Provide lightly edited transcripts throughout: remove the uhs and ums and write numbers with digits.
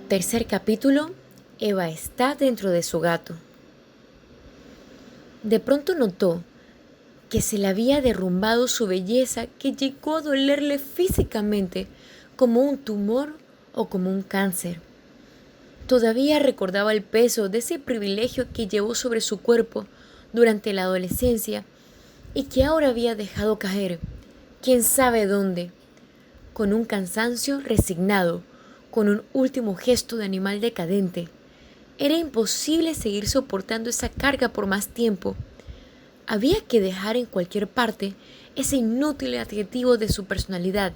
Tercer capítulo. Eva está dentro de su gato. De pronto notó que se le había derrumbado su belleza, que llegó a dolerle físicamente como un tumor o como un cáncer. Todavía recordaba el peso de ese privilegio que llevó sobre su cuerpo durante la adolescencia y que ahora había dejado caer, quién sabe dónde, con un cansancio resignado, con un último gesto de animal decadente. Era imposible seguir soportando esa carga por más tiempo. Había que dejar en cualquier parte ese inútil adjetivo de su personalidad,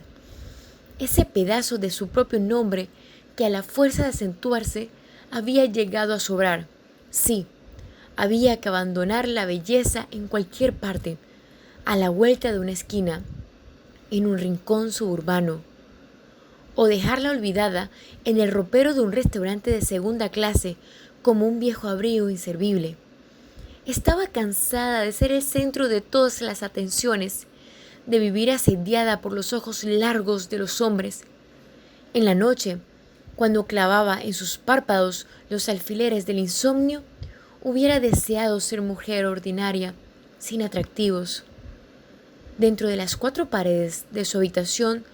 ese pedazo de su propio nombre que a la fuerza de acentuarse había llegado a sobrar. Sí, había que abandonar la belleza en cualquier parte, a la vuelta de una esquina, en un rincón suburbano, o dejarla olvidada en el ropero de un restaurante de segunda clase como un viejo abrigo inservible. Estaba cansada de ser el centro de todas las atenciones, de vivir asediada por los ojos largos de los hombres. En la noche, cuando clavaba en sus párpados los alfileres del insomnio, hubiera deseado ser mujer ordinaria, sin atractivos. Dentro de las cuatro paredes de su habitación,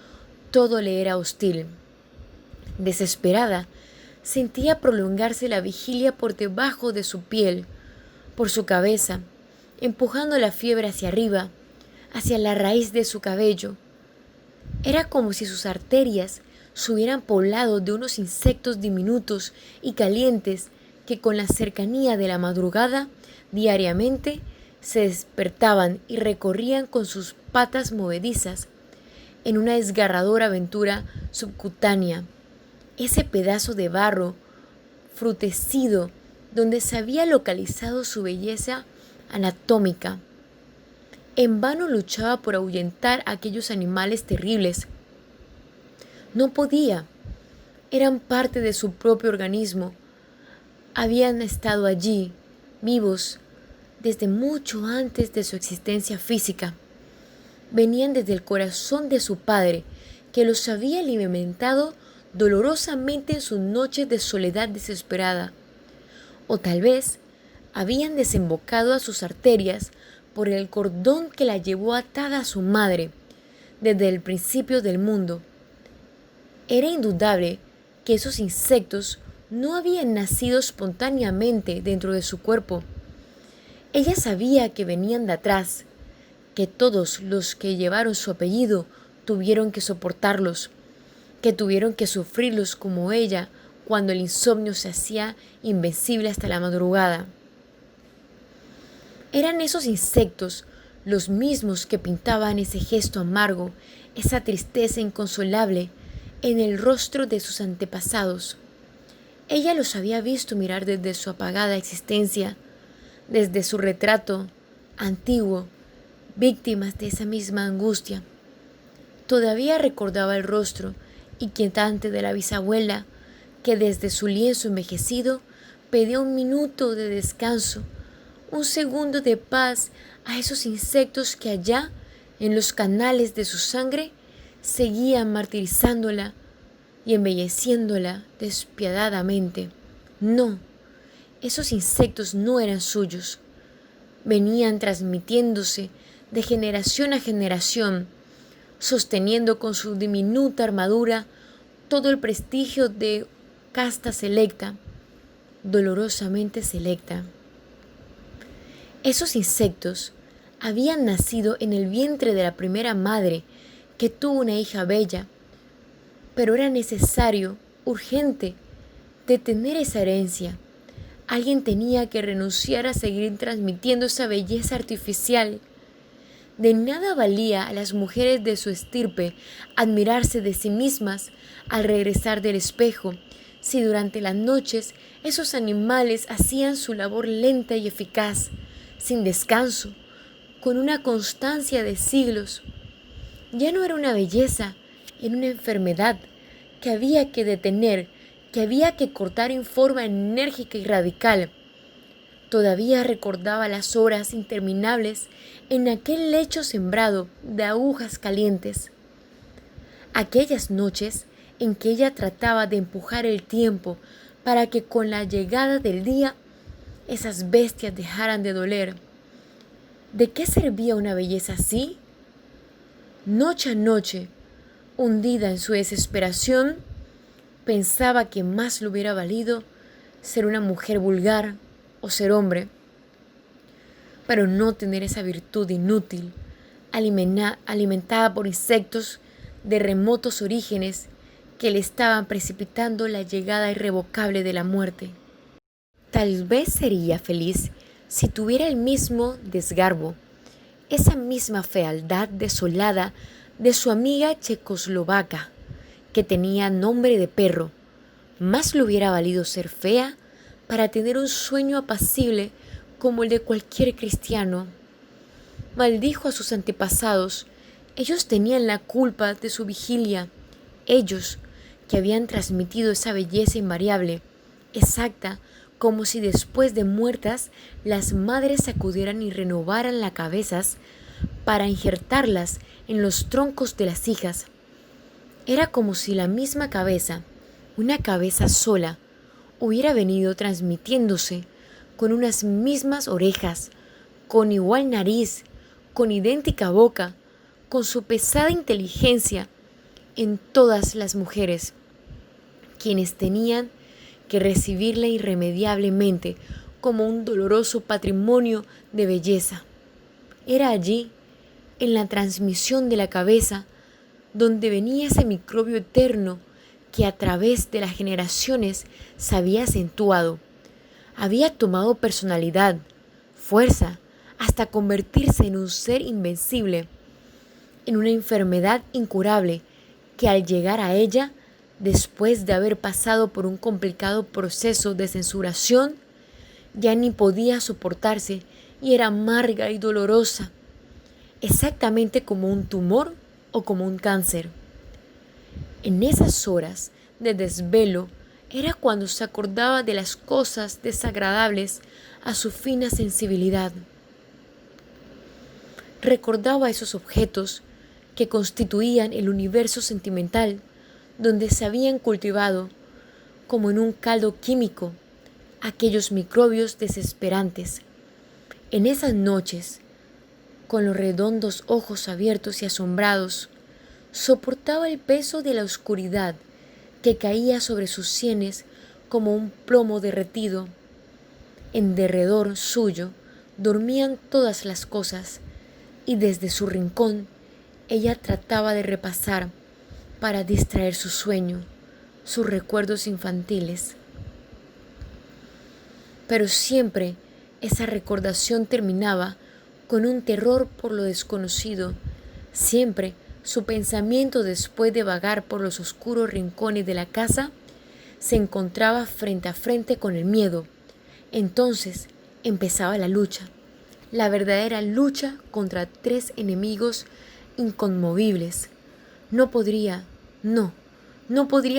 todo le era hostil. Desesperada, sentía prolongarse la vigilia por debajo de su piel, por su cabeza, empujando la fiebre hacia arriba, hacia la raíz de su cabello. Era como si sus arterias se hubieran poblado de unos insectos diminutos y calientes que con la cercanía de la madrugada diariamente se despertaban y recorrían con sus patas movedizas en una desgarradora aventura subcutánea ese pedazo de barro frutecido donde se había localizado su belleza anatómica. En vano luchaba por ahuyentar a aquellos animales terribles. No podía. Eran parte de su propio organismo. Habían estado allí, vivos, desde mucho antes de su existencia física. Venían desde el corazón de su padre, que los había alimentado dolorosamente en sus noches de soledad desesperada. O tal vez habían desembocado a sus arterias por el cordón que la llevó atada a su madre desde el principio del mundo. Era indudable que esos insectos no habían nacido espontáneamente dentro de su cuerpo. Ella sabía que venían de atrás, que todos los que llevaron su apellido tuvieron que soportarlos, que tuvieron que sufrirlos como ella cuando el insomnio se hacía invencible hasta la madrugada. Eran esos insectos los mismos que pintaban ese gesto amargo, esa tristeza inconsolable en el rostro de sus antepasados. Ella los había visto mirar desde su apagada existencia, desde su retrato antiguo, víctimas de esa misma angustia. Todavía recordaba el rostro inquietante de la bisabuela, que desde su lienzo envejecido pedía un minuto de descanso, un segundo de paz a esos insectos que allá, en los canales de su sangre, seguían martirizándola y embelleciéndola despiadadamente. No, esos insectos no eran suyos. Venían transmitiéndose de generación a generación, sosteniendo con su diminuta armadura todo el prestigio de casta selecta, dolorosamente selecta. Esos insectos habían nacido en el vientre de la primera madre que tuvo una hija bella, pero era necesario, urgente, detener esa herencia. Alguien tenía que renunciar a seguir transmitiendo esa belleza artificial. De nada valía a las mujeres de su estirpe admirarse de sí mismas al regresar del espejo, si durante las noches esos animales hacían su labor lenta y eficaz, sin descanso, con una constancia de siglos. Ya no era una belleza, era una enfermedad que había que detener, que había que cortar en forma enérgica y radical. Todavía recordaba las horas interminables en aquel lecho sembrado de agujas calientes. Aquellas noches en que ella trataba de empujar el tiempo para que con la llegada del día esas bestias dejaran de doler. ¿De qué servía una belleza así? Noche a noche, hundida en su desesperación, pensaba que más le hubiera valido ser una mujer vulgar o ser hombre, pero no tener esa virtud inútil, alimentada por insectos de remotos orígenes que le estaban precipitando la llegada irrevocable de la muerte. Tal vez sería feliz si tuviera el mismo desgarbo, esa misma fealdad desolada de su amiga checoslovaca, que tenía nombre de perro. Más le hubiera valido ser fea para tener un sueño apacible como el de cualquier cristiano. Maldijo a sus antepasados. Ellos tenían la culpa de su vigilia. Ellos, que habían transmitido esa belleza invariable, exacta, como si después de muertas las madres sacudieran y renovaran las cabezas para injertarlas en los troncos de las hijas. Era como si la misma cabeza, una cabeza sola, hubiera venido transmitiéndose con unas mismas orejas, con igual nariz, con idéntica boca, con su pesada inteligencia en todas las mujeres, quienes tenían que recibirla irremediablemente como un doloroso patrimonio de belleza. Era allí, en la transmisión de la cabeza, donde venía ese microbio eterno que a través de las generaciones se había acentuado, había tomado personalidad, fuerza, hasta convertirse en un ser invencible, en una enfermedad incurable que al llegar a ella, después de haber pasado por un complicado proceso de censuración, ya ni podía soportarse y era amarga y dolorosa, exactamente como un tumor o como un cáncer. En esas horas de desvelo era cuando se acordaba de las cosas desagradables a su fina sensibilidad. Recordaba esos objetos que constituían el universo sentimental donde se habían cultivado, como en un caldo químico, aquellos microbios desesperantes. En esas noches, con los redondos ojos abiertos y asombrados, soportaba el peso de la oscuridad que caía sobre sus sienes como un plomo derretido. En derredor suyo dormían todas las cosas, y desde su rincón ella trataba de repasar, para distraer su sueño, sus recuerdos infantiles. Pero siempre esa recordación terminaba con un terror por lo desconocido. Siempre su pensamiento, después de vagar por los oscuros rincones de la casa, se encontraba frente a frente con el miedo. Entonces empezaba la lucha, la verdadera lucha contra tres enemigos inconmovibles. No podría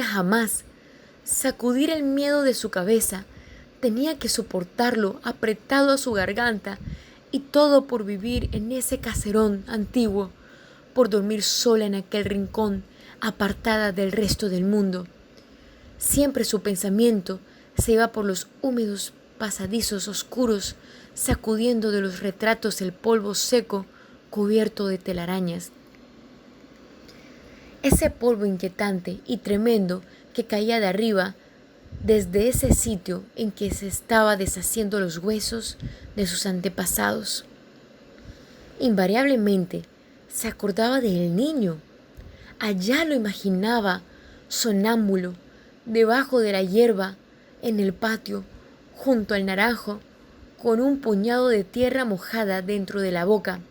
jamás sacudir el miedo de su cabeza. Tenía que soportarlo apretado a su garganta, y todo por vivir en ese caserón antiguo, por dormir sola en aquel rincón, apartada del resto del mundo. Siempre su pensamiento se iba por los húmedos pasadizos oscuros, sacudiendo de los retratos el polvo seco cubierto de telarañas. Ese polvo inquietante y tremendo que caía de arriba, desde ese sitio en que se estaba deshaciendo los huesos de sus antepasados. Invariablemente se acordaba del niño. Allá lo imaginaba, sonámbulo, debajo de la hierba, en el patio, junto al naranjo, con un puñado de tierra mojada dentro de la boca.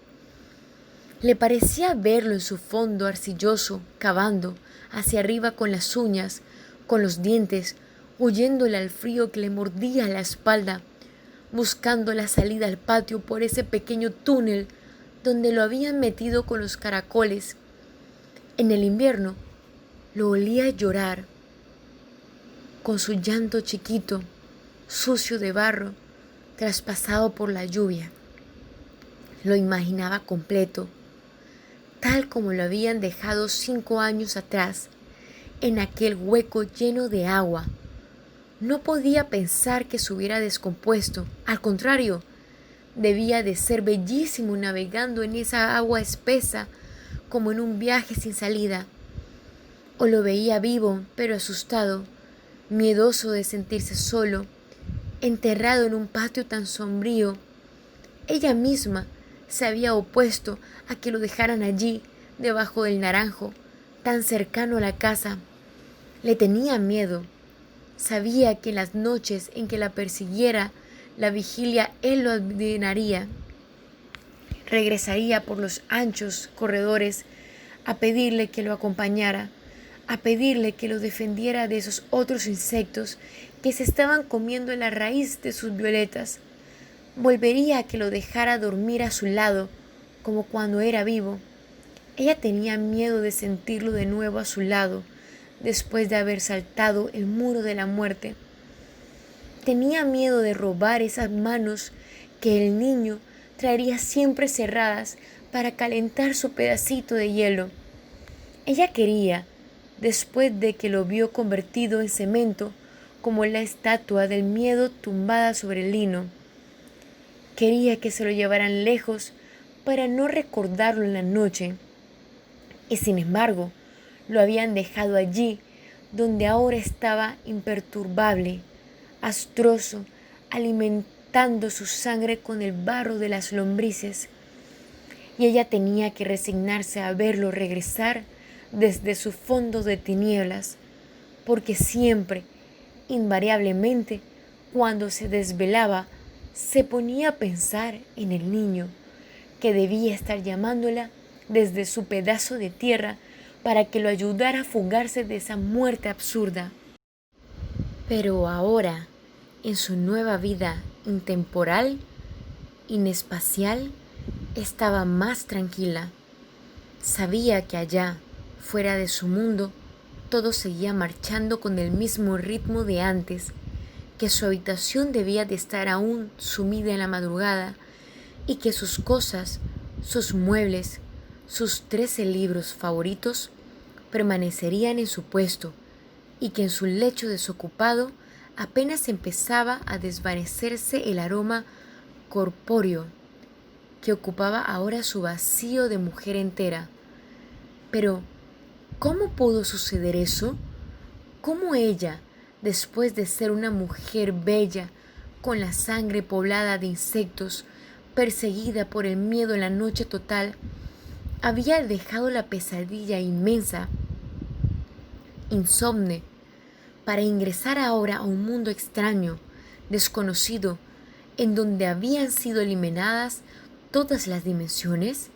Le parecía verlo en su fondo arcilloso, cavando hacia arriba con las uñas, con los dientes, huyéndole al frío que le mordía la espalda, buscando la salida al patio por ese pequeño túnel donde lo habían metido con los caracoles. En el invierno lo olía llorar, con su llanto chiquito, sucio de barro, traspasado por la lluvia. Lo imaginaba completo, tal como lo habían dejado 5 años atrás, en aquel hueco lleno de agua. No podía pensar que se hubiera descompuesto. Al contrario, debía de ser bellísimo navegando en esa agua espesa como en un viaje sin salida. O lo veía vivo, pero asustado, miedoso de sentirse solo, enterrado en un patio tan sombrío. Ella misma se había opuesto a que lo dejaran allí, debajo del naranjo, tan cercano a la casa. Le tenía miedo. Sabía que en las noches en que la persiguiera la vigilia él lo adivinaría. Regresaría por los anchos corredores a pedirle que lo acompañara, a pedirle que lo defendiera de esos otros insectos que se estaban comiendo en la raíz de sus violetas. Volvería a que lo dejara dormir a su lado, como cuando era vivo. Ella tenía miedo de sentirlo de nuevo a su lado, después de haber saltado el muro de la muerte. Tenía miedo de robar esas manos que el niño traería siempre cerradas para calentar su pedacito de hielo. Ella quería, después de que lo vio convertido en cemento, como la estatua del miedo tumbada sobre el lino. Quería que se lo llevaran lejos para no recordarlo en la noche. Y sin embargo, lo habían dejado allí, donde ahora estaba imperturbable, astroso, alimentando su sangre con el barro de las lombrices. Y ella tenía que resignarse a verlo regresar desde su fondo de tinieblas, porque siempre, invariablemente, cuando se desvelaba, se ponía a pensar en el niño, que debía estar llamándola desde su pedazo de tierra para que lo ayudara a fugarse de esa muerte absurda. Pero ahora, en su nueva vida intemporal, inespacial, estaba más tranquila. Sabía que allá, fuera de su mundo, todo seguía marchando con el mismo ritmo de antes, que su habitación debía de estar aún sumida en la madrugada y que sus cosas, sus muebles, sus 13 libros favoritos permanecerían en su puesto y que en su lecho desocupado apenas empezaba a desvanecerse el aroma corpóreo que ocupaba ahora su vacío de mujer entera. Pero, ¿cómo pudo suceder eso? ¿Cómo ella, después de ser una mujer bella, con la sangre poblada de insectos, perseguida por el miedo en la noche total, había dejado la pesadilla inmensa, insomne, para ingresar ahora a un mundo extraño, desconocido, en donde habían sido eliminadas todas las dimensiones?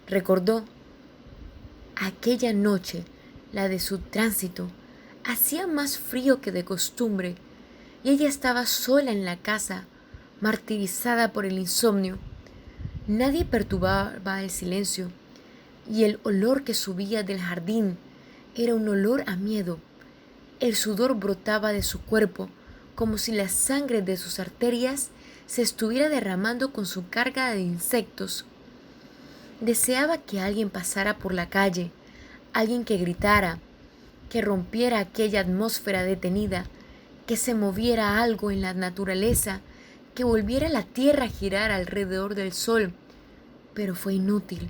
Recordó aquella noche, la de su tránsito. Hacía más frío que de costumbre y ella estaba sola en la casa, martirizada por el insomnio. Nadie perturbaba el silencio y el olor que subía del jardín era un olor a miedo. El sudor brotaba de su cuerpo como si la sangre de sus arterias se estuviera derramando con su carga de insectos. Deseaba que alguien pasara por la calle, alguien que gritara, que rompiera aquella atmósfera detenida, que se moviera algo en la naturaleza, que volviera la tierra a girar alrededor del sol, pero fue inútil.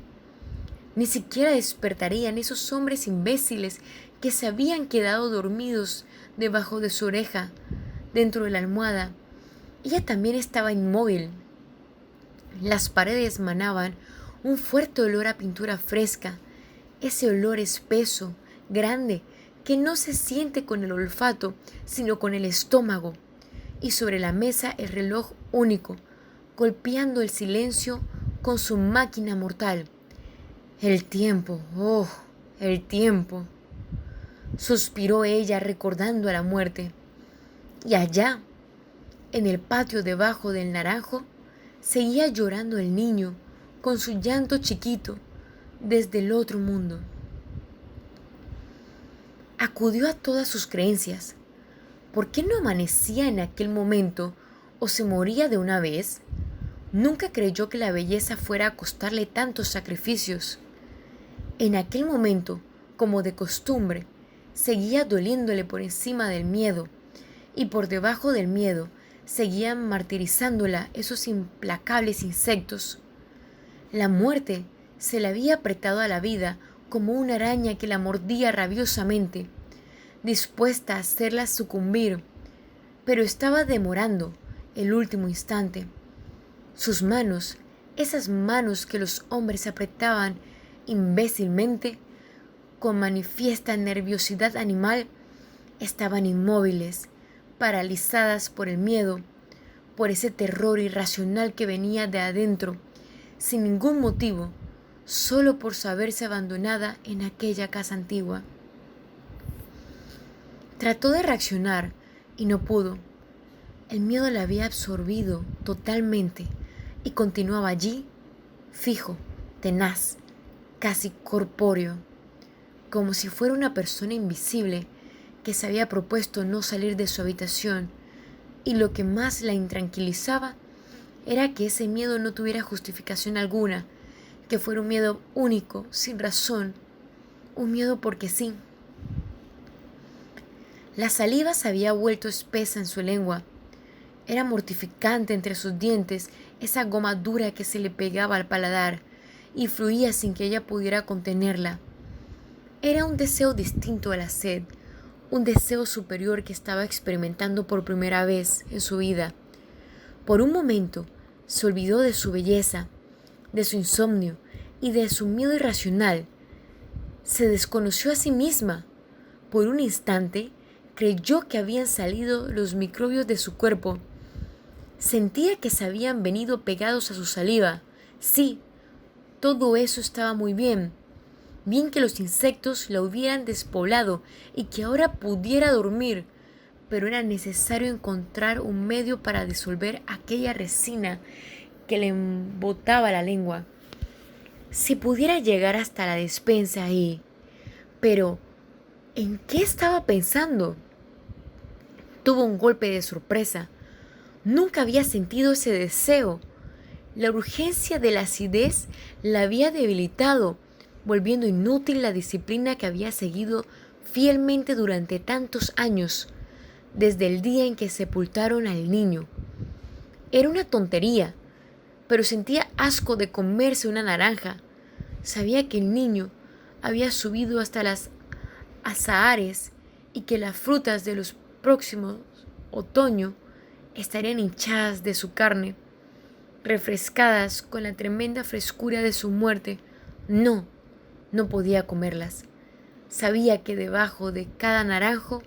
Ni siquiera despertarían esos hombres imbéciles que se habían quedado dormidos debajo de su oreja, dentro de la almohada. Ella también estaba inmóvil. Las paredes emanaban un fuerte olor a pintura fresca, ese olor espeso, grande, que no se siente con el olfato, sino con el estómago. Y sobre la mesa el reloj único, golpeando el silencio con su máquina mortal. El tiempo, oh, el tiempo, suspiró ella recordando a la muerte. Y allá, en el patio debajo del naranjo, seguía llorando el niño con su llanto chiquito desde el otro mundo. Acudió a todas sus creencias. ¿Por qué no amanecía en aquel momento o se moría de una vez? Nunca creyó que la belleza fuera a costarle tantos sacrificios. En aquel momento, como de costumbre, seguía doliéndole por encima del miedo, y por debajo del miedo seguían martirizándola esos implacables insectos. La muerte se le había apretado a la vida como una araña que la mordía rabiosamente, dispuesta a hacerla sucumbir, pero estaba demorando el último instante. Sus manos, esas manos que los hombres apretaban imbécilmente, con manifiesta nerviosidad animal, estaban inmóviles, paralizadas por el miedo, por ese terror irracional que venía de adentro, sin ningún motivo, solo por saberse abandonada en aquella casa antigua. Trató de reaccionar y no pudo. El miedo la había absorbido totalmente y continuaba allí, fijo, tenaz, casi corpóreo, como si fuera una persona invisible que se había propuesto no salir de su habitación, y lo que más la intranquilizaba era que ese miedo no tuviera justificación alguna, que fuera un miedo único, sin razón, un miedo porque sí. La saliva se había vuelto espesa en su lengua. Era mortificante entre sus dientes esa goma dura que se le pegaba al paladar y fluía sin que ella pudiera contenerla. Era un deseo distinto a la sed, un deseo superior que estaba experimentando por primera vez en su vida. Por un momento se olvidó de su belleza, de su insomnio y de su miedo irracional. Se desconoció a sí misma. Por un instante creyó que habían salido los microbios de su cuerpo. Sentía que se habían venido pegados a su saliva. Sí, todo eso estaba muy bien. Bien que los insectos la hubieran despoblado y que ahora pudiera dormir, pero era necesario encontrar un medio para disolver aquella resina que le embotaba la lengua. Si pudiera llegar hasta la despensa ahí. Pero, ¿en qué estaba pensando? Tuvo un golpe de sorpresa. Nunca había sentido ese deseo. La urgencia de la acidez la había debilitado, volviendo inútil la disciplina que había seguido fielmente durante tantos años, desde el día en que sepultaron al niño. Era una tontería, pero sentía asco de comerse una naranja. Sabía que el niño había subido hasta las azahares y que las frutas de los próximos otoño estarían hinchadas de su carne, refrescadas con la tremenda frescura de su muerte. No podía comerlas. Sabía que debajo de cada naranjo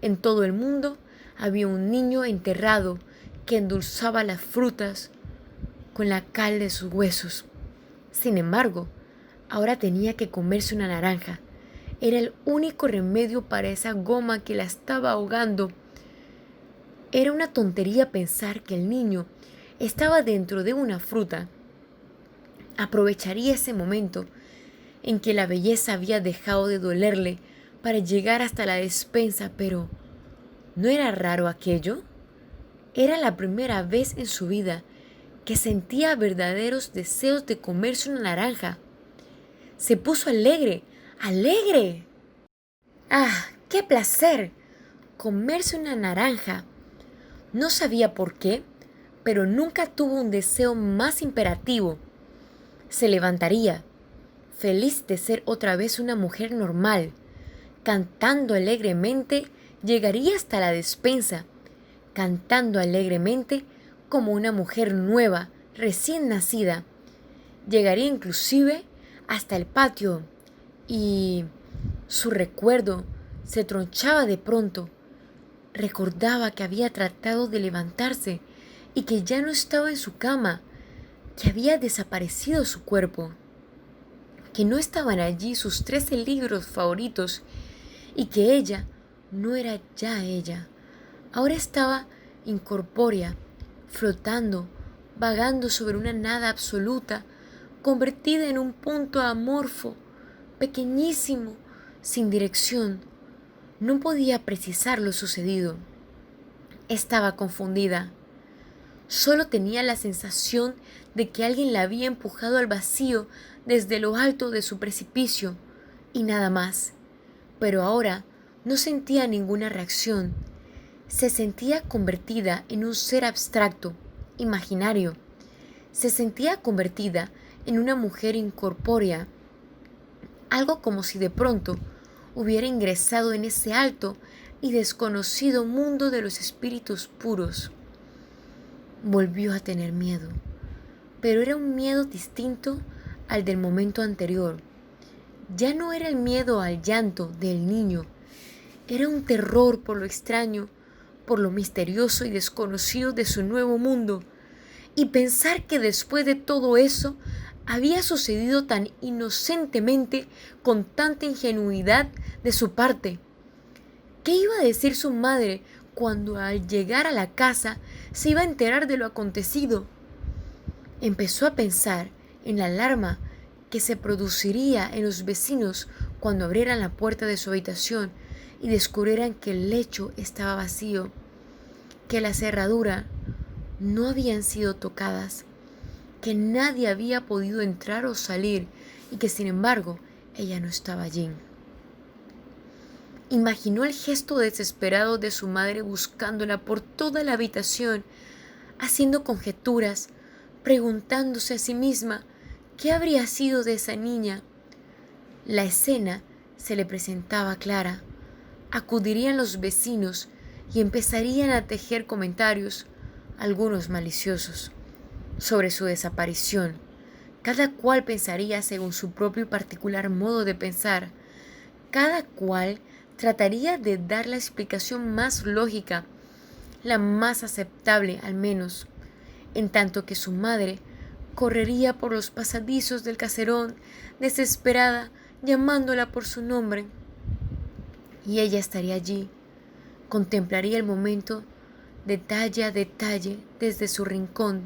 en todo el mundo había un niño enterrado que endulzaba las frutas con la cal de sus huesos. Sin embargo, ahora tenía que comerse una naranja. Era el único remedio para esa goma que la estaba ahogando. Era una tontería pensar que el niño estaba dentro de una fruta. Aprovecharía ese momento en que la belleza había dejado de dolerle para llegar hasta la despensa, pero ¿no era raro aquello? Era la primera vez en su vida que sentía verdaderos deseos de comerse una naranja. Se puso alegre, ¡alegre! ¡Ah, qué placer! Comerse una naranja. No sabía por qué, pero nunca tuvo un deseo más imperativo. Se levantaría, feliz de ser otra vez una mujer normal. Cantando alegremente, llegaría hasta la despensa, cantando alegremente como una mujer nueva, recién nacida. Llegaría inclusive hasta el patio y su recuerdo se tronchaba de pronto. Recordaba que había tratado de levantarse y que ya no estaba en su cama, que había desaparecido su cuerpo, que no estaban allí sus 13 libros favoritos y que ella no era ya ella. Ahora estaba incorpórea, flotando, vagando sobre una nada absoluta, convertida en un punto amorfo, pequeñísimo, sin dirección. No podía precisar lo sucedido. Estaba confundida. Solo tenía la sensación de que alguien la había empujado al vacío desde lo alto de su precipicio y nada más. Pero ahora no sentía ninguna reacción. Se sentía convertida en un ser abstracto, imaginario. Se sentía convertida en una mujer incorpórea, algo como si de pronto hubiera ingresado en ese alto y desconocido mundo de los espíritus puros. Volvió a tener miedo, pero era un miedo distinto al del momento anterior. Ya no era el miedo al llanto del niño, era un terror por lo extraño, por lo misterioso y desconocido de su nuevo mundo. Y pensar que después de todo eso había sucedido tan inocentemente, con tanta ingenuidad de su parte. ¿Qué iba a decir su madre cuando al llegar a la casa se iba a enterar de lo acontecido? Empezó a pensar en la alarma que se produciría en los vecinos cuando abrieran la puerta de su habitación y descubrieran que el lecho estaba vacío, que la cerradura no habían sido tocadas, que nadie había podido entrar o salir y que sin embargo ella no estaba allí. Imaginó el gesto desesperado de su madre buscándola por toda la habitación, haciendo conjeturas, preguntándose a sí misma qué habría sido de esa niña. La escena se le presentaba clara. Acudirían los vecinos y empezarían a tejer comentarios, algunos maliciosos, sobre su desaparición. Cada cual pensaría según su propio y particular modo de pensar. Cada cual trataría de dar la explicación más lógica, la más aceptable al menos, en tanto que su madre correría por los pasadizos del caserón, desesperada, llamándola por su nombre. Y ella estaría allí, contemplaría el momento detalle a detalle desde su rincón,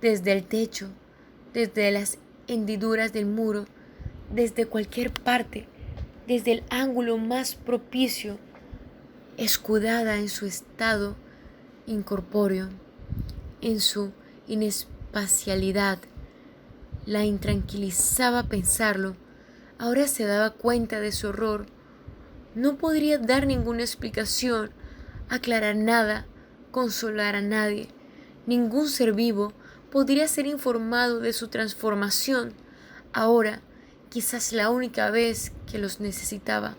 desde el techo, desde las hendiduras del muro, desde cualquier parte, desde el ángulo más propicio, escudada en su estado incorpóreo, en su inespacialidad. La intranquilizaba pensarlo. Ahora se daba cuenta de su horror. No podría dar ninguna explicación, aclarar nada, consolar a nadie. Ningún ser vivo podría ser informado de su transformación. Ahora, quizás la única vez que los necesitaba.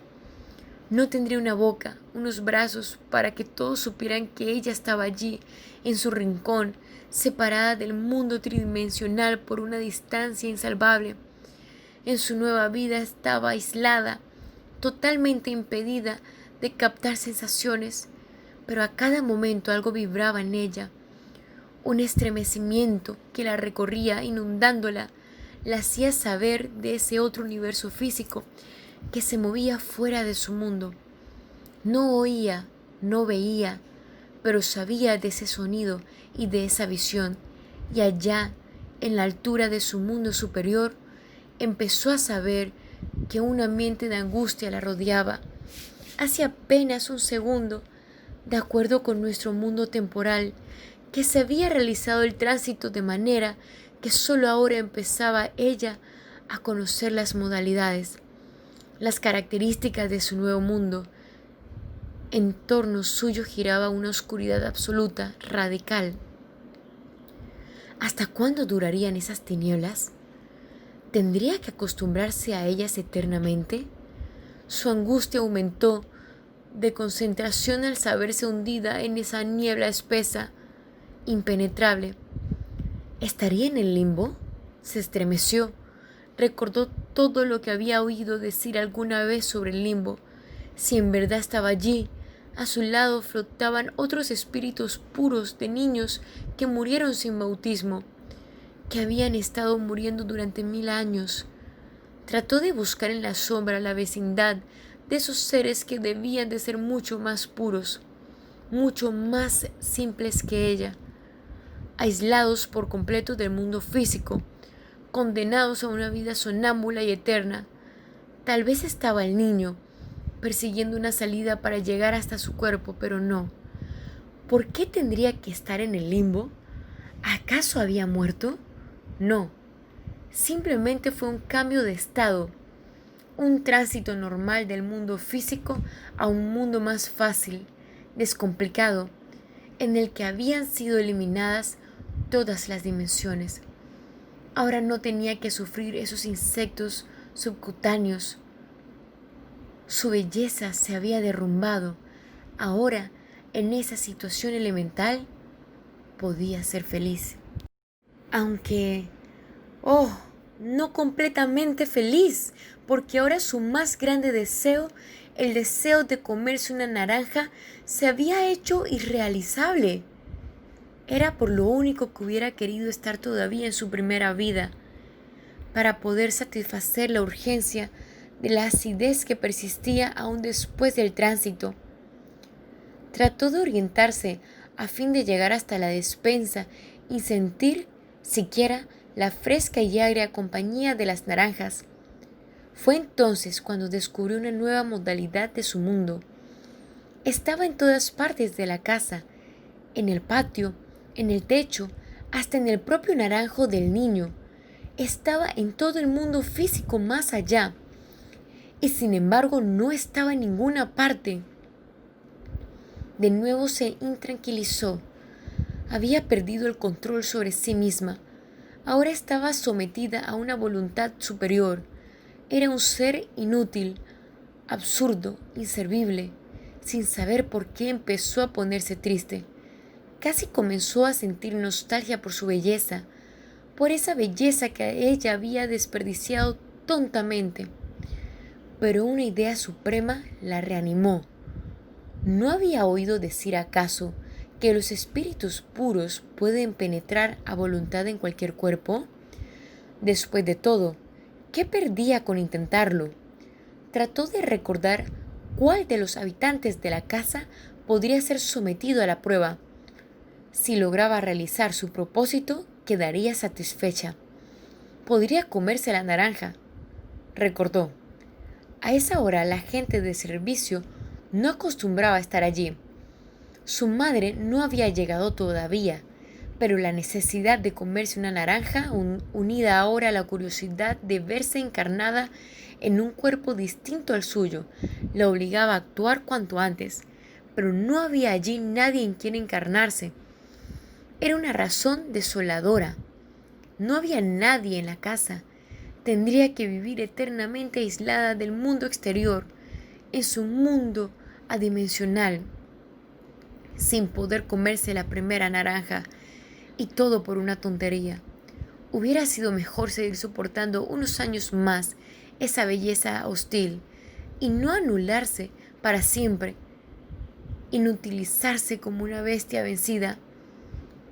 No tendría una boca, unos brazos para que todos supieran que ella estaba allí, en su rincón, separada del mundo tridimensional por una distancia insalvable. En su nueva vida estaba aislada, totalmente impedida de captar sensaciones, pero a cada momento algo vibraba en ella, un estremecimiento que la recorría, inundándola, la hacía saber de ese otro universo físico que se movía fuera de su mundo. No oía, no veía, pero sabía de ese sonido y de esa visión, y allá, en la altura de su mundo superior, empezó a saber que un ambiente de angustia la rodeaba. Hace apenas un segundo, de acuerdo con nuestro mundo temporal, que se había realizado el tránsito de manera que solo ahora empezaba ella a conocer las modalidades, las características de su nuevo mundo. En torno suyo giraba una oscuridad absoluta, radical. ¿Hasta cuándo durarían esas tinieblas? ¿Tendría que acostumbrarse a ellas eternamente? Su angustia aumentó de concentración al saberse hundida en esa niebla espesa, impenetrable. ¿Estaría en el limbo? Se estremeció. Recordó todo lo que había oído decir alguna vez sobre el limbo. Si en verdad estaba allí, a su lado flotaban otros espíritus puros de niños que murieron sin bautismo, que habían estado muriendo durante 1000 años. Trató de buscar en la sombra la vecindad de esos seres que debían de ser mucho más puros, mucho más simples que ella, aislados por completo del mundo físico, condenados a una vida sonámbula y eterna. Tal vez estaba el niño, persiguiendo una salida para llegar hasta su cuerpo, pero no. ¿Por qué tendría que estar en el limbo? ¿Acaso había muerto? No. Simplemente fue un cambio de estado, un tránsito normal del mundo físico a un mundo más fácil, descomplicado, en el que habían sido eliminadas todas las dimensiones. Ahora no tenía que sufrir esos insectos subcutáneos. Su belleza se había derrumbado. Ahora, en esa situación elemental, podía ser feliz. Aunque, oh, no completamente feliz, porque ahora su más grande deseo, el deseo de comerse una naranja, se había hecho irrealizable. Era por lo único que hubiera querido estar todavía en su primera vida, para poder satisfacer la urgencia de la acidez que persistía aún después del tránsito. Trató de orientarse a fin de llegar hasta la despensa y sentir siquiera la fresca y agria compañía de las naranjas. Fue entonces cuando descubrió una nueva modalidad de su mundo. Estaba en todas partes de la casa, en el patio, en el techo, hasta en el propio naranjo del niño. Estaba en todo el mundo físico más allá, y sin embargo no estaba en ninguna parte. De nuevo se intranquilizó. Había perdido el control sobre sí misma. Ahora estaba sometida a una voluntad superior. Era un ser inútil, absurdo, inservible. Sin saber por qué empezó a ponerse triste. Casi comenzó a sentir nostalgia por su belleza, por esa belleza que ella había desperdiciado tontamente. Pero una idea suprema la reanimó. ¿No había oído decir acaso que los espíritus puros pueden penetrar a voluntad en cualquier cuerpo? Después de todo, ¿qué perdía con intentarlo? Trató de recordar cuál de los habitantes de la casa podría ser sometido a la prueba. Si lograba realizar su propósito, quedaría satisfecha. Podría comerse la naranja, recordó. A esa hora la gente de servicio no acostumbraba a estar allí. Su madre no había llegado todavía, pero la necesidad de comerse una naranja, unida ahora a la curiosidad de verse encarnada en un cuerpo distinto al suyo, la obligaba a actuar cuanto antes, pero no había allí nadie en quien encarnarse. Era una razón desoladora. No había nadie en la casa. Tendría que vivir eternamente aislada del mundo exterior, en su mundo adimensional, sin poder comerse la primera naranja, y todo por una tontería. Hubiera sido mejor seguir soportando unos años más esa belleza hostil y no anularse para siempre, inutilizarse como una bestia vencida.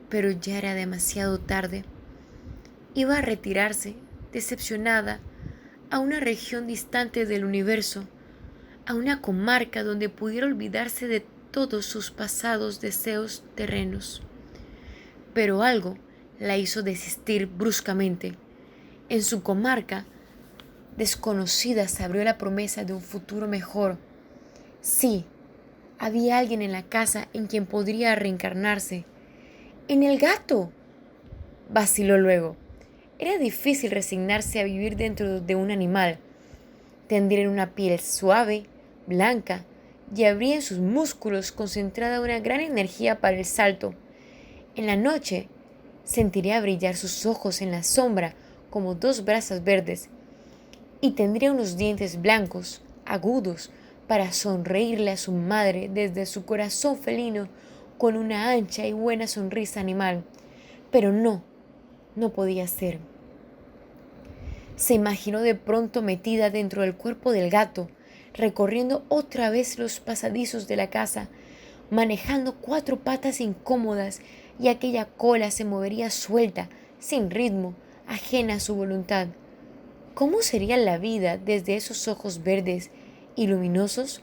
Pero ya era demasiado tarde. Iba a retirarse, decepcionada, a una región distante del universo, a una comarca donde pudiera olvidarse de todos sus pasados deseos terrenos. Pero algo la hizo desistir bruscamente. En su comarca desconocida se abrió la promesa de un futuro mejor. Sí, había alguien en la casa en quien podría reencarnarse. ¡En el gato!, vaciló luego. Era difícil resignarse a vivir dentro de un animal. Tendría una piel suave, blanca, y habría en sus músculos concentrada una gran energía para el salto. En la noche sentiría brillar sus ojos en la sombra como dos brasas verdes, y tendría unos dientes blancos, agudos, para sonreírle a su madre desde su corazón felino con una ancha y buena sonrisa animal. Pero no podía ser. Se imaginó de pronto metida dentro del cuerpo del gato, recorriendo otra vez los pasadizos de la casa, manejando 4 patas incómodas, y aquella cola se movería suelta, sin ritmo, ajena a su voluntad. ¿Cómo sería la vida desde esos ojos verdes y luminosos?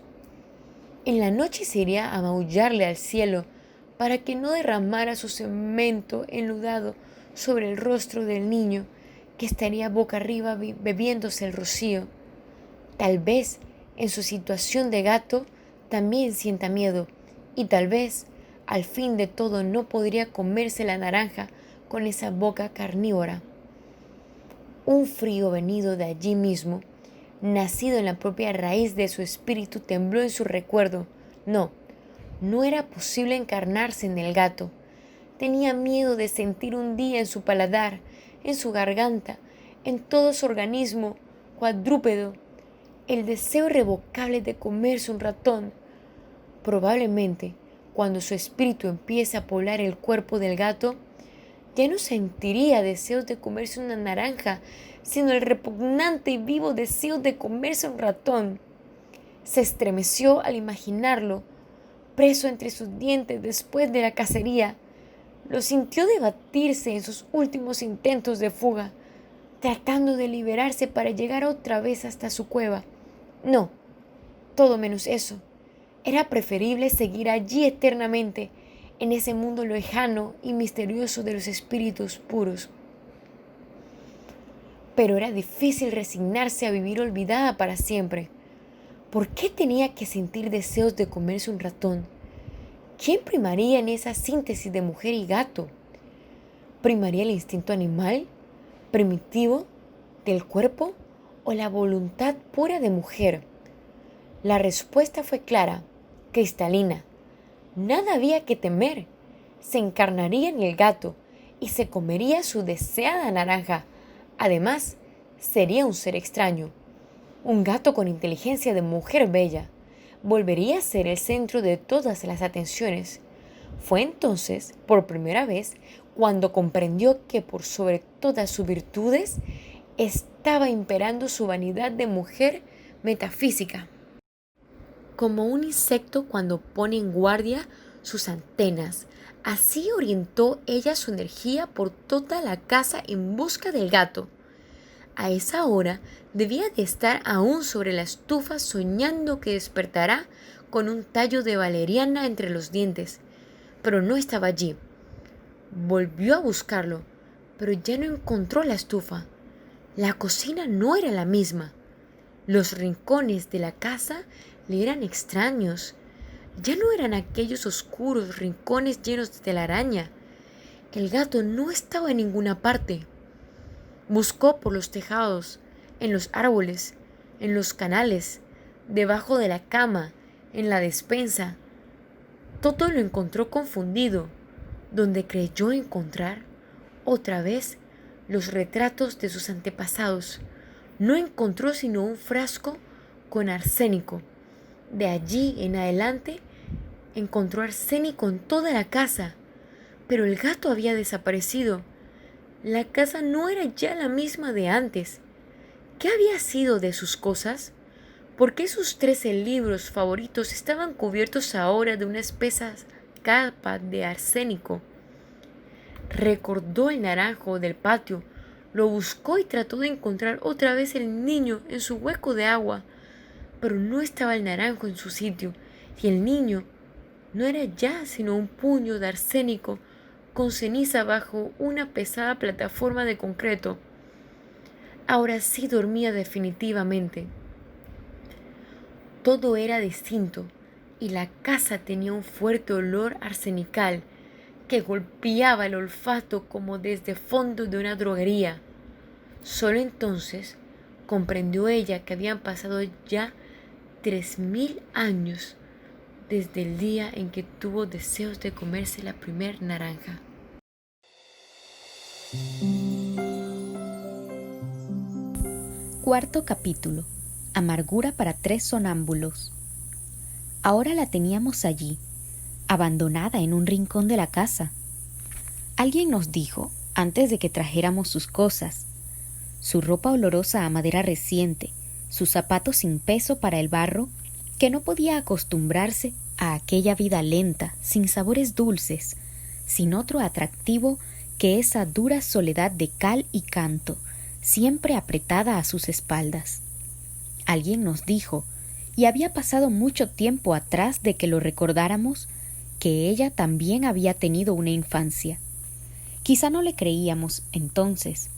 En la noche se iría a maullarle al cielo para que no derramara su cemento enludado sobre el rostro del niño, que estaría boca arriba bebiéndose el rocío. Tal vez en su situación de gato también sienta miedo, y tal vez al fin de todo no podría comerse la naranja con esa boca carnívora. Un frío venido de allí mismo, nacido en la propia raíz de su espíritu, tembló en su recuerdo. No era posible encarnarse en el gato. Tenía miedo de sentir un día en su paladar, en su garganta, en todo su organismo cuadrúpedo, el deseo irrevocable de comerse un ratón. Probablemente, cuando su espíritu empiece a poblar el cuerpo del gato, ya no sentiría deseos de comerse una naranja, sino el repugnante y vivo deseo de comerse un ratón. Se estremeció al imaginarlo, preso entre sus dientes después de la cacería. Lo sintió debatirse en sus últimos intentos de fuga, tratando de liberarse para llegar otra vez hasta su cueva. No, todo menos eso. Era preferible seguir allí eternamente, en ese mundo lejano y misterioso de los espíritus puros. Pero era difícil resignarse a vivir olvidada para siempre. ¿Por qué tenía que sentir deseos de comerse un ratón? ¿Quién primaría en esa síntesis de mujer y gato? ¿Primaría el instinto animal, primitivo, del cuerpo o la voluntad pura de mujer? La respuesta fue clara, cristalina. Nada había que temer. Se encarnaría en el gato y se comería su deseada naranja. Además, sería un ser extraño. Un gato con inteligencia de mujer bella. Volvería a ser el centro de todas las atenciones. Fue entonces, por primera vez, cuando comprendió que por sobre todas sus virtudes estaba imperando su vanidad de mujer metafísica. Como un insecto cuando pone en guardia sus antenas, así orientó ella su energía por toda la casa en busca del gato. A esa hora debía de estar aún sobre la estufa soñando que despertará con un tallo de valeriana entre los dientes, pero no estaba allí. Volvió a buscarlo, pero ya no encontró la estufa. La cocina no era la misma. Los rincones de la casa le eran extraños. Ya no eran aquellos oscuros rincones llenos de telaraña. El gato no estaba en ninguna parte. Buscó por los tejados, en los árboles, en los canales, debajo de la cama, en la despensa. Todo lo encontró confundido, donde creyó encontrar otra vez los retratos de sus antepasados. No encontró sino un frasco con arsénico. De allí en adelante encontró arsénico en toda la casa, pero el gato había desaparecido. La casa no era ya la misma de antes. ¿Qué había sido de sus cosas? ¿Por qué sus 13 libros favoritos estaban cubiertos ahora de una espesa capa de arsénico? Recordó el naranjo del patio, lo buscó y trató de encontrar otra vez el niño en su hueco de agua, pero no estaba el naranjo en su sitio, y el niño no era ya sino un puño de arsénico con ceniza bajo una pesada plataforma de concreto. Ahora sí dormía definitivamente. Todo era distinto y la casa tenía un fuerte olor arsenical que golpeaba el olfato como desde fondo de una droguería. Solo entonces comprendió ella que habían pasado ya 3000 años desde el día en que tuvo deseos de comerse la primer naranja. Cuarto capítulo. Amargura para 3 sonámbulos. Ahora la teníamos allí, abandonada en un rincón de la casa. Alguien nos dijo, antes de que trajéramos sus cosas, su ropa olorosa a madera reciente, sus zapatos sin peso para el barro, que no podía acostumbrarse a aquella vida lenta, sin sabores dulces, sin otro atractivo que esa dura soledad de cal y canto, siempre apretada a sus espaldas. Alguien nos dijo, y había pasado mucho tiempo atrás de que lo recordáramos, que ella también había tenido una infancia. Quizá no le creíamos entonces,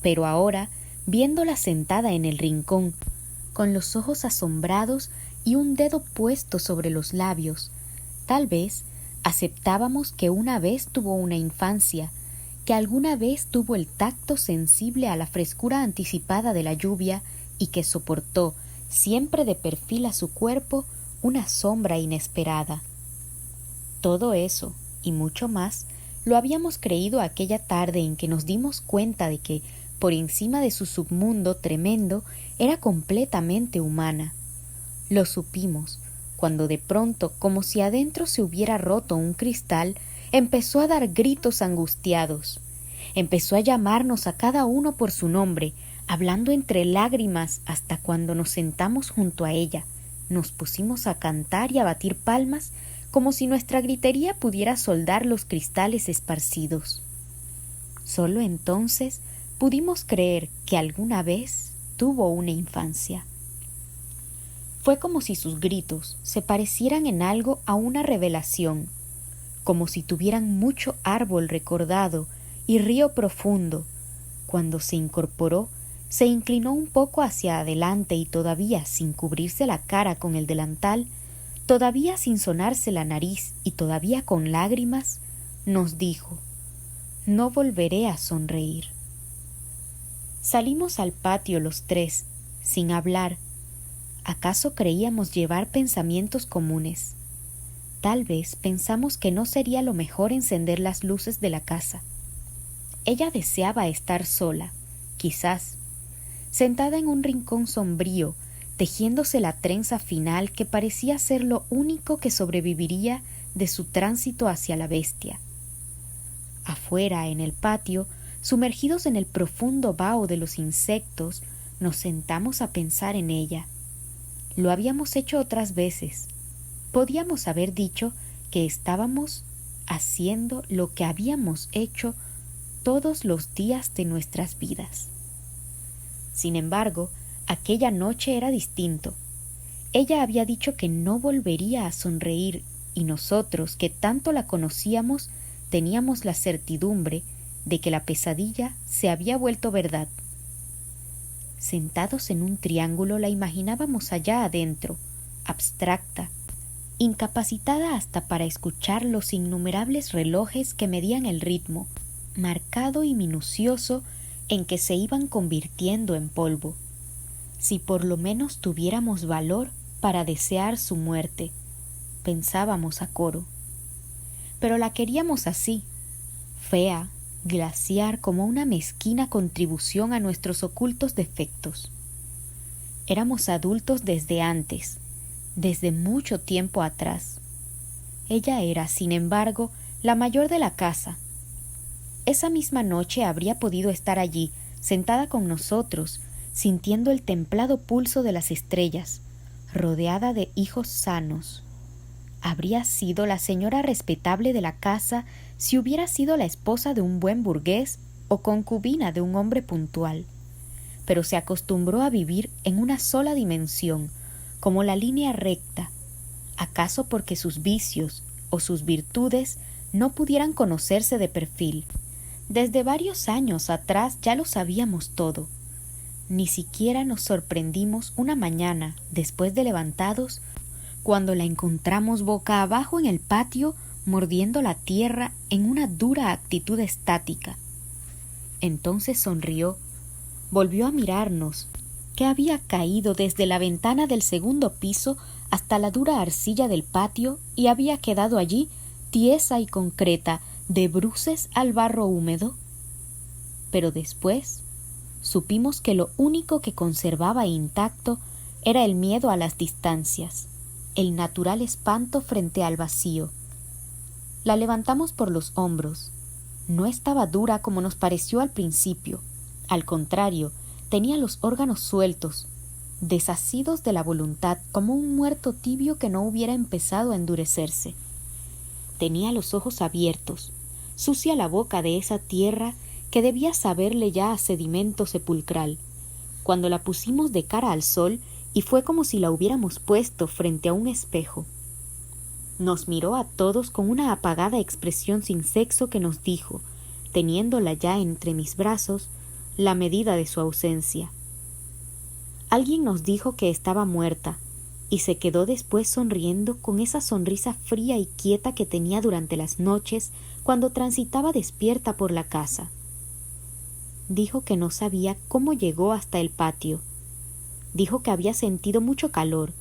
pero ahora, viéndola sentada en el rincón, con los ojos asombrados y un dedo puesto sobre los labios, tal vez aceptábamos que una vez tuvo una infancia, que alguna vez tuvo el tacto sensible a la frescura anticipada de la lluvia y que soportó, siempre de perfil a su cuerpo, una sombra inesperada. Todo eso, y mucho más, lo habíamos creído aquella tarde en que nos dimos cuenta de que, por encima de su submundo tremendo, era completamente humana. Lo supimos, cuando de pronto, como si adentro se hubiera roto un cristal, empezó a dar gritos angustiados. Empezó a llamarnos a cada uno por su nombre, hablando entre lágrimas hasta cuando nos sentamos junto a ella. Nos pusimos a cantar y a batir palmas como si nuestra gritería pudiera soldar los cristales esparcidos. Solo entonces pudimos creer que alguna vez tuvo una infancia. Fue como si sus gritos se parecieran en algo a una revelación, como si tuvieran mucho árbol recordado y río profundo. Cuando se incorporó, se inclinó un poco hacia adelante y todavía sin cubrirse la cara con el delantal, todavía sin sonarse la nariz y todavía con lágrimas, nos dijo: «No volveré a sonreír». Salimos al patio los tres, sin hablar. ¿Acaso creíamos llevar pensamientos comunes? Tal vez pensamos que no sería lo mejor encender las luces de la casa. Ella deseaba estar sola, quizás, sentada en un rincón sombrío, tejiéndose la trenza final que parecía ser lo único que sobreviviría de su tránsito hacia la bestia. Afuera, en el patio, sumergidos en el profundo vaho de los insectos, nos sentamos a pensar en ella. Lo habíamos hecho otras veces. Podíamos haber dicho que estábamos haciendo lo que habíamos hecho todos los días de nuestras vidas. Sin embargo, aquella noche era distinto. Ella había dicho que no volvería a sonreír y nosotros, que tanto la conocíamos, teníamos la certidumbre de que la pesadilla se había vuelto verdad. Sentados en un triángulo la imaginábamos allá adentro, abstracta, incapacitada hasta para escuchar los innumerables relojes que medían el ritmo, marcado y minucioso, en que se iban convirtiendo en polvo. Si por lo menos tuviéramos valor para desear su muerte, pensábamos a coro. Pero la queríamos así, fea, glaciar, como una mezquina contribución a nuestros ocultos defectos. Éramos adultos desde antes, desde mucho tiempo atrás. Ella era, sin embargo, la mayor de la casa. Esa misma noche habría podido estar allí, sentada con nosotros, sintiendo el templado pulso de las estrellas, rodeada de hijos sanos. Habría sido la señora respetable de la casa si hubiera sido la esposa de un buen burgués o concubina de un hombre puntual. Pero se acostumbró a vivir en una sola dimensión, como la línea recta, acaso porque sus vicios o sus virtudes no pudieran conocerse de perfil. Desde varios años atrás ya lo sabíamos todo. Ni siquiera nos sorprendimos una mañana, después de levantados, cuando la encontramos boca abajo en el patio, mordiendo la tierra en una dura actitud estática. Entonces sonrió, volvió a mirarnos, que había caído desde la ventana del segundo piso hasta la dura arcilla del patio y había quedado allí, tiesa y concreta, de bruces al barro húmedo. Pero después supimos que lo único que conservaba intacto era el miedo a las distancias, el natural espanto frente al vacío. La levantamos por los hombros. No estaba dura como nos pareció al principio. Al contrario, tenía los órganos sueltos, desasidos de la voluntad, como un muerto tibio que no hubiera empezado a endurecerse. Tenía los ojos abiertos, sucia la boca de esa tierra que debía saberle ya a sedimento sepulcral, cuando la pusimos de cara al sol y fue como si la hubiéramos puesto frente a un espejo. Nos miró a todos con una apagada expresión sin sexo que nos dijo, teniéndola ya entre mis brazos, la medida de su ausencia. Alguien nos dijo que estaba muerta, y se quedó después sonriendo con esa sonrisa fría y quieta que tenía durante las noches cuando transitaba despierta por la casa. Dijo que no sabía cómo llegó hasta el patio. Dijo que había sentido mucho calor,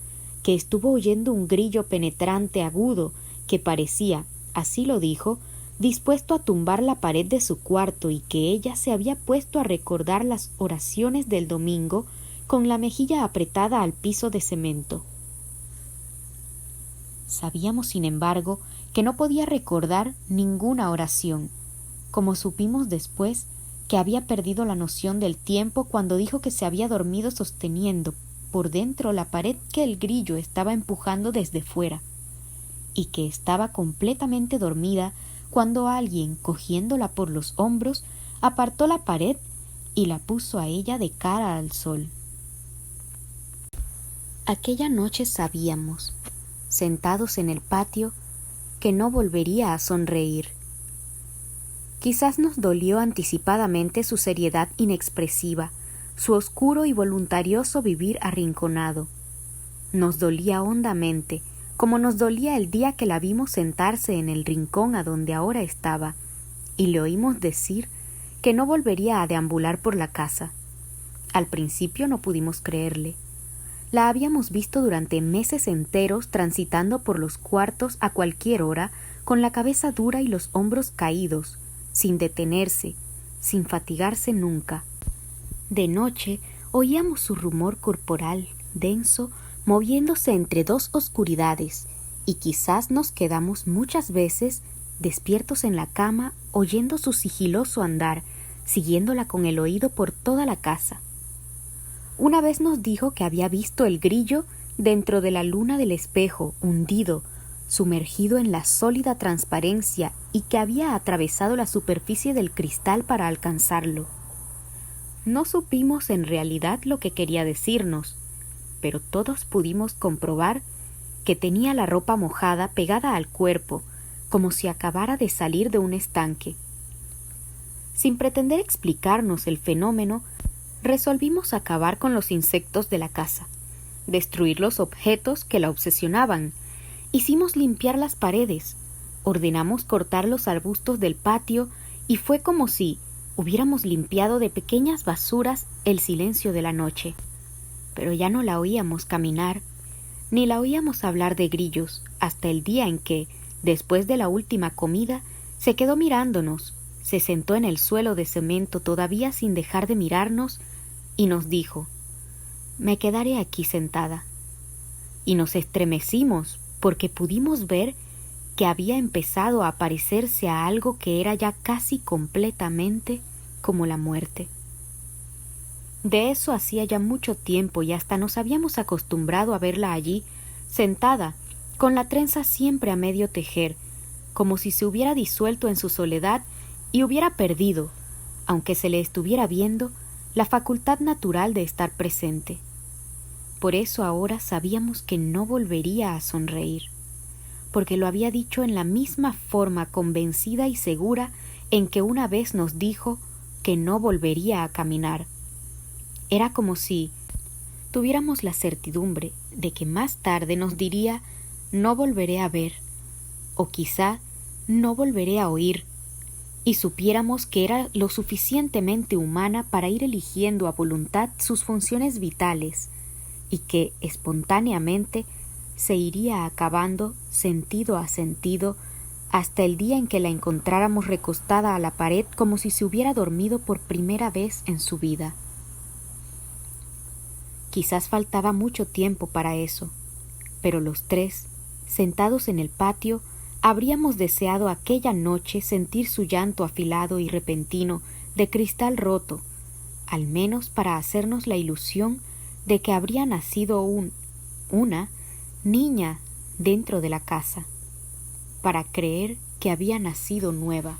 que estuvo oyendo un grillo penetrante agudo que parecía, así lo dijo, dispuesto a tumbar la pared de su cuarto, y que ella se había puesto a recordar las oraciones del domingo con la mejilla apretada al piso de cemento. Sabíamos, sin embargo, que no podía recordar ninguna oración, como supimos después que había perdido la noción del tiempo cuando dijo que se había dormido sosteniendo por dentro la pared que el grillo estaba empujando desde fuera, y que estaba completamente dormida cuando alguien, cogiéndola por los hombros, apartó la pared y la puso a ella de cara al sol. Aquella noche sabíamos, sentados en el patio, que no volvería a sonreír. Quizás nos dolió anticipadamente su seriedad inexpresiva, su oscuro y voluntarioso vivir arrinconado. Nos dolía hondamente, como nos dolía el día que la vimos sentarse en el rincón a donde ahora estaba, y le oímos decir que no volvería a deambular por la casa. Al principio no pudimos creerle. La habíamos visto durante meses enteros transitando por los cuartos a cualquier hora, con la cabeza dura y los hombros caídos, sin detenerse, sin fatigarse nunca. De noche oíamos su rumor corporal, denso, moviéndose entre dos oscuridades, y quizás nos quedamos muchas veces despiertos en la cama oyendo su sigiloso andar, siguiéndola con el oído por toda la casa. Una vez nos dijo que había visto el grillo dentro de la luna del espejo, hundido, sumergido en la sólida transparencia, y que había atravesado la superficie del cristal para alcanzarlo. No supimos en realidad lo que quería decirnos, pero todos pudimos comprobar que tenía la ropa mojada pegada al cuerpo, como si acabara de salir de un estanque. Sin pretender explicarnos el fenómeno, resolvimos acabar con los insectos de la casa, destruir los objetos que la obsesionaban. Hicimos limpiar las paredes, ordenamos cortar los arbustos del patio, y fue como si hubiéramos limpiado de pequeñas basuras el silencio de la noche. Pero ya no la oíamos caminar, ni la oíamos hablar de grillos, hasta el día en que, después de la última comida, se quedó mirándonos, se sentó en el suelo de cemento todavía sin dejar de mirarnos, y nos dijo: «Me quedaré aquí sentada». Y nos estremecimos porque pudimos ver que había empezado a parecerse a algo que era ya casi completamente como la muerte. De eso hacía ya mucho tiempo, y hasta nos habíamos acostumbrado a verla allí, sentada, con la trenza siempre a medio tejer, como si se hubiera disuelto en su soledad y hubiera perdido, aunque se le estuviera viendo, la facultad natural de estar presente. Por eso ahora sabíamos que no volvería a sonreír, porque lo había dicho en la misma forma convencida y segura en que una vez nos dijo que no volvería a caminar. Era como si tuviéramos la certidumbre de que más tarde nos diría: «No volveré a ver», o quizá «No volveré a oír», y supiéramos que era lo suficientemente humana para ir eligiendo a voluntad sus funciones vitales, y que espontáneamente se iría acabando sentido a sentido hasta el día en que la encontráramos recostada a la pared como si se hubiera dormido por primera vez en su vida. Quizás faltaba mucho tiempo para eso, pero los tres, sentados en el patio, habríamos deseado aquella noche sentir su llanto afilado y repentino de cristal roto, al menos para hacernos la ilusión de que habría nacido una niña dentro de la casa, para creer que había nacido nueva.